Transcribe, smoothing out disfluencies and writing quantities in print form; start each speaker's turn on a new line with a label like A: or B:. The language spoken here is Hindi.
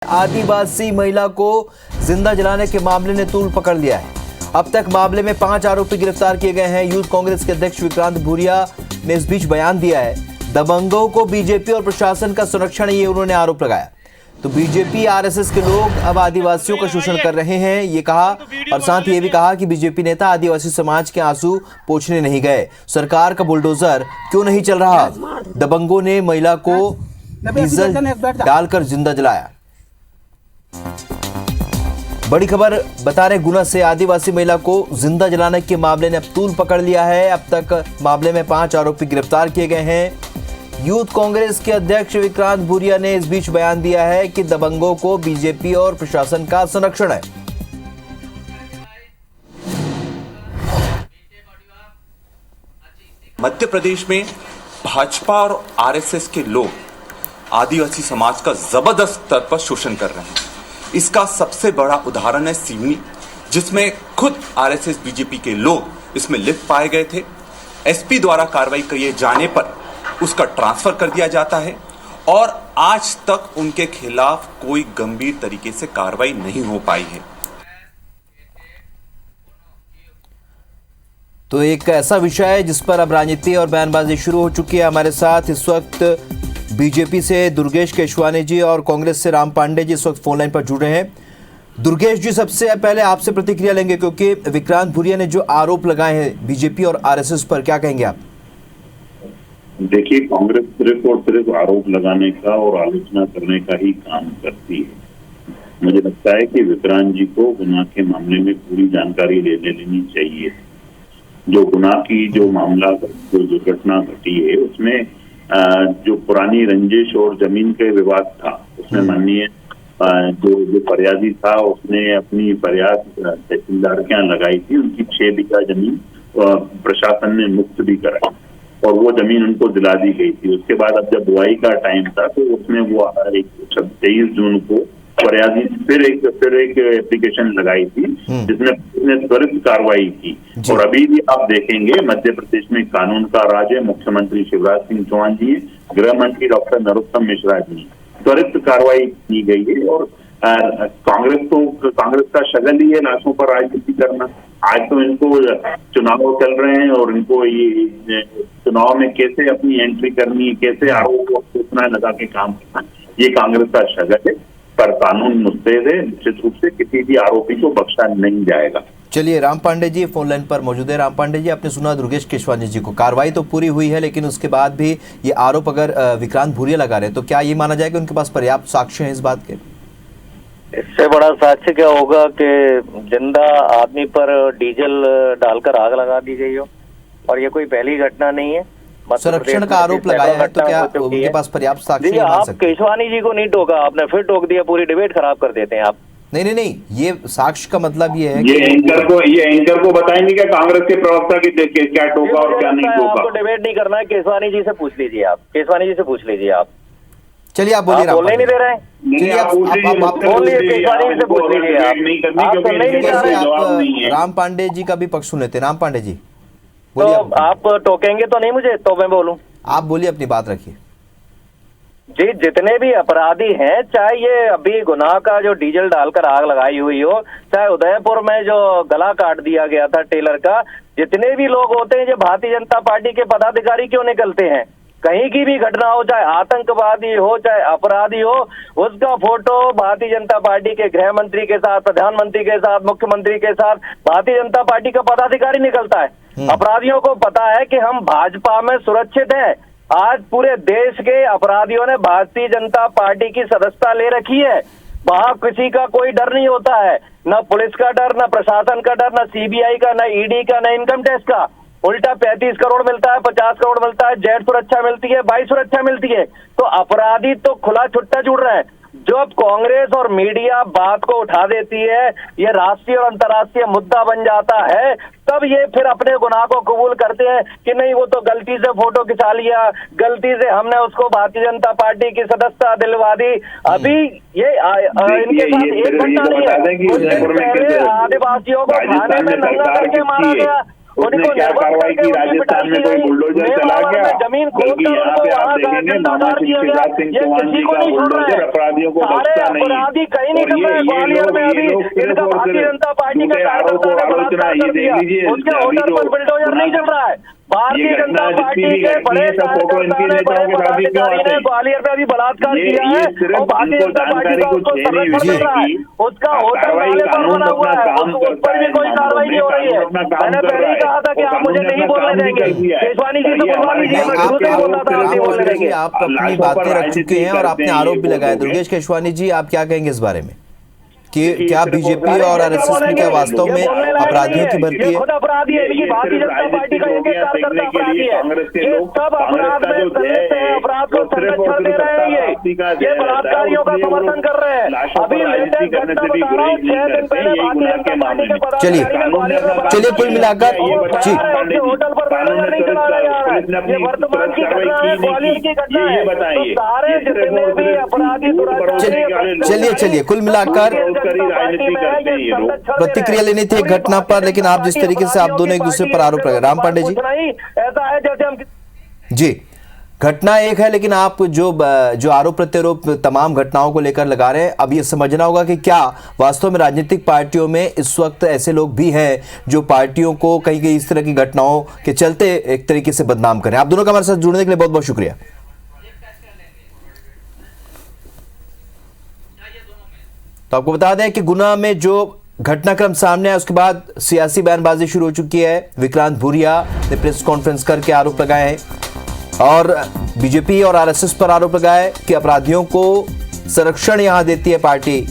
A: आदिवासी महिला को जिंदा जलाने के मामले ने तूल पकड़ लिया है। अब तक मामले में 5 आरोपी गिरफ्तार किए गए हैं। यूथ कांग्रेस के अध्यक्ष विक्रांत भूरिया ने इस बीच बयान दिया है। दबंगों को बीजेपी और प्रशासन का संरक्षण है, ये उन्होंने आरोप लगाया। तो बीजेपी आरएसएस के लोग अब आदिवासियों का शोषण कर रहे हैं, ये कहा। और साथ ही ये भी कहा कि बीजेपी नेता आदिवासी समाज के आंसू पोंछने नहीं गए। सरकार का बुलडोजर क्यों नहीं चल रहा? दबंगों ने महिला को डीजल डालकर जिंदा जलाया। बड़ी खबर बता रहे गुना से आदिवासी महिला को जिंदा जलाने के मामले ने अब तूल पकड़ लिया है। अब तक मामले में 5 आरोपी गिरफ्तार किए गए हैं। यूथ कांग्रेस के अध्यक्ष विक्रांत भूरिया ने इस बीच बयान दिया है कि दबंगों को बीजेपी और प्रशासन का संरक्षण है।
B: मध्य प्रदेश में भाजपा और आरएसएस के लोग आदिवासी समाज का जबरदस्त स्तर पर शोषण कर रहे हैं। इसका सबसे बड़ा उदाहरण है सिवनी, जिसमें खुद आरएसएस बीजेपी के लोग इसमें लिप्त पाए गए थे। एसपी द्वारा कार्रवाई किए जाने पर उसका ट्रांसफर कर दिया जाता है और आज तक उनके खिलाफ कोई गंभीर तरीके से कार्रवाई नहीं हो पाई है।
A: तो एक ऐसा विषय है जिस पर अब राजनीति और बयानबाजी शुरू हो चुकी है। हमारे साथ इस वक्त बीजेपी से दुर्गेश केशवानी जी और कांग्रेस से राम पांडे जी इस वक्त फोन लाइन पर जुड़ रहे हैं। दुर्गेश जी, सबसे पहले आपसे प्रतिक्रिया लेंगे क्योंकि विक्रांत भूरिया ने जो आरोप लगाए हैं बीजेपी और आरएसएस पर, क्या कहेंगे आप?
C: देखिए, कांग्रेस सिर्फ और सिर्फ आरोप लगाने का और आलोचना करने का ही काम करती है। मुझे लगता है कि विक्रांत जी को गुना के मामले में पूरी जानकारी ले लेनी चाहिए। जो गुना की जो मामला जो दुर्घटना घटी है उसमें जो पुरानी रंजिश और जमीन के विवाद था, उसमें माननीय जो फरियादी था उसने अपनी फरियाद तहसीलदार के यहाँ लगाई थी। उनकी 6 बीघा जमीन प्रशासन ने मुक्त भी कराई और वो जमीन उनको दिला दी गई थी। उसके बाद अब जब बुआई का टाइम था तो उसमें वो 23 जून को फरियादी फिर एक एप्लीकेशन लगाई थी जिसमें त्वरित कार्रवाई की। और अभी भी आप देखेंगे मध्य प्रदेश में कानून का राज है। मुख्यमंत्री शिवराज सिंह चौहान जी, गृह मंत्री डॉक्टर नरोत्तम मिश्रा जी, त्वरित कार्रवाई की गई है। और कांग्रेस का शगल ही है लाशों पर राजनीति करना। आज तो इनको चुनाव चल रहे हैं और इनको ये चुनाव में कैसे अपनी एंट्री करनी है, कैसे आरोप को सूचना लगा के काम करना, ये कांग्रेस का शगल है। पर कानून मुस्तैद है, निश्चित रूप से किसी भी आरोपी को बख्शा नहीं जाएगा।
A: चलिए, राम पांडे जी फोन लाइन पर मौजूद है। राम पांडे जी, आपने सुना दुर्गेश केशवानी जी को, कार्रवाई तो पूरी हुई है लेकिन उसके बाद भी ये आरोप अगर विक्रांत भूरिया लगा रहे हैं तो क्या ये माना जाएगा उनके पास पर्याप्त साक्ष्य है इस बात के?
D: इससे बड़ा साक्ष्य क्या होगा कि जिंदा आदमी पर डीजल डालकर आग लगा दी गई हो, और ये कोई पहली घटना नहीं है।
A: संरक्षण का आरोप लगाया है तो क्या उनके पास पर्याप्त साक्ष्य है?
D: आप केशवानी जी को नहीं टोका, आपने फिर टोक दिया, पूरी डिबेट खराब कर देते हैं आप।
A: नहीं, ये साक्ष्य का मतलब ये है
C: ये एंकर को बताएंगे क्या कांग्रेस के प्रवक्ता की क्या टोका और क्या नहीं टोका?
D: आपको डिबेट नहीं करना है, केशवानी जी से पूछ लीजिए आप, केशवानी जी से पूछ लीजिए आप।
A: चलिए, आप बोलिए।
D: बोलने नहीं दे रहे हैं,
A: राम पांडे जी का भी पक्ष सुन लेते हैं। राम पांडे जी,
D: तो आप टोकेंगे तो नहीं मुझे, तो मैं बोलूं?
A: आप बोलिए, अपनी बात रखिए
D: जी। जितने भी अपराधी हैं, चाहे ये अभी गुनाह का जो डीजल डालकर आग लगाई हुई हो, चाहे उदयपुर में जो गला काट दिया गया था टेलर का, जितने भी लोग होते हैं, जो भारतीय जनता पार्टी के पदाधिकारी क्यों निकलते हैं? कहीं की भी घटना हो, चाहे आतंकवादी हो चाहे अपराधी हो, उसका फोटो भारतीय जनता पार्टी के गृह मंत्री के साथ, प्रधानमंत्री के साथ, मुख्यमंत्री के साथ भारतीय जनता पार्टी का पदाधिकारी निकलता है। अपराधियों को पता है कि हम भाजपा में सुरक्षित हैं। आज पूरे देश के अपराधियों ने भारतीय जनता पार्टी की सदस्यता ले रखी है। वहां किसी का कोई डर नहीं होता है, न पुलिस का डर, न प्रशासन का डर, न सीबीआई का, न ईडी का, न इनकम टैक्स का। उल्टा 35 करोड़ मिलता है, 50 करोड़ मिलता है, जेट सुरक्षा मिलती है, बाई सुरक्षा मिलती है। तो अपराधी तो खुला छुट्टा जुड़ रहा है। जब कांग्रेस और मीडिया बात को उठा देती है, ये राष्ट्रीय और अंतर्राष्ट्रीय मुद्दा बन जाता है, तब ये फिर अपने गुनाह को कबूल करते हैं कि नहीं, वो तो गलती से फोटो खिंचा लिया, गलती से हमने उसको भारतीय जनता पार्टी की सदस्यता दिलवा दी। अभी ये इनके साथ एक घटना नहीं है, आदिवासियों को थाने में नंगा करके मारा गया।
C: उसने क्या कार्रवाई की? राजस्थान में कोई बुलडोजर चला गया, बल्कि यहाँ पे आप देखेंगे मामा शिवराज सिंह चौहान जी का बुलडोजर अपराधियों को बख्शा नहीं। और ये लोग सिर्फ और सिर्फ झूठे आरोप और आलोचना, ये देख लीजिए
D: नहीं चल रहा है। भारतीय जनता पार्टी के बड़े ग्वालियर में अभी बलात्कार किया है और भारतीय जनता पार्टी का उसको समर्थन कर रहा है। उसका होटल वाले पर बना हुआ है, उस पर भी कोई कार्रवाई नहीं हो रही है। मैंने पहले ही कहा था कि आप मुझे नहीं बोलने देंगे। केशवानी जी से बुलवा लीजिए, मैं शुरू से बोला था आप नहीं बोलने देंगे।
A: आप अपनी बातें रख चुके हैं और आपने आरोप भी लगाए। दुर्गेश केशवानी जी, आप क्या कहेंगे इस बारे में कि क्या बीजेपी और आरएसएस में क्या वास्तव में अपराधियों की भर्ती है?
D: खुद अपराधी है, लेकिन भारतीय जनता पार्टी का एक कार्यकर्ता अपराधी है। ये सब अपराध में संलिप्त है, अपराध को संरक्षण दे रहे हैं। ये बलात्कारियों का समर्थन कर रहे हैं। अभी लेटेस्ट घटना बता रहा हूँ, 6 दिन पहले भारतीय जनता पार्टी के
A: चलिए कुल मिलाकर जी
D: होटल पर बैनर नहीं चलाया जा रहा है। ये वर्तमान की घटना है, ग्वालियर की घटना है। तो सारे जितने भी अपराधी
A: चलिए कुल मिलाकर प्रतिक्रिया लेनी थी एक घटना पर, लेकिन आप जिस तरीके से आप दोनों एक दूसरे पर आरोप लगा। राम पांडे जी,
D: ऐसा है जैसे हम
A: जी घटना एक है, लेकिन आप जो आरोप प्रत्यारोप तमाम घटनाओं को लेकर लगा रहे हैं, अब ये समझना होगा कि क्या वास्तव में राजनीतिक पार्टियों में इस वक्त ऐसे लोग भी हैं जो पार्टियों को कहीं कहीं इस तरह की घटनाओं के चलते एक तरीके से बदनाम करें। आप दोनों का हमारे साथ जुड़ने के लिए बहुत बहुत शुक्रिया। तो आपको बता दें कि गुना में जो घटनाक्रम सामने आया उसके बाद सियासी बयानबाजी शुरू हो चुकी है। विक्रांत भूरिया ने प्रेस कॉन्फ्रेंस करके आरोप लगाए हैं और बीजेपी और आरएसएस पर आरोप लगाए कि अपराधियों को संरक्षण यहां देती है पार्टी।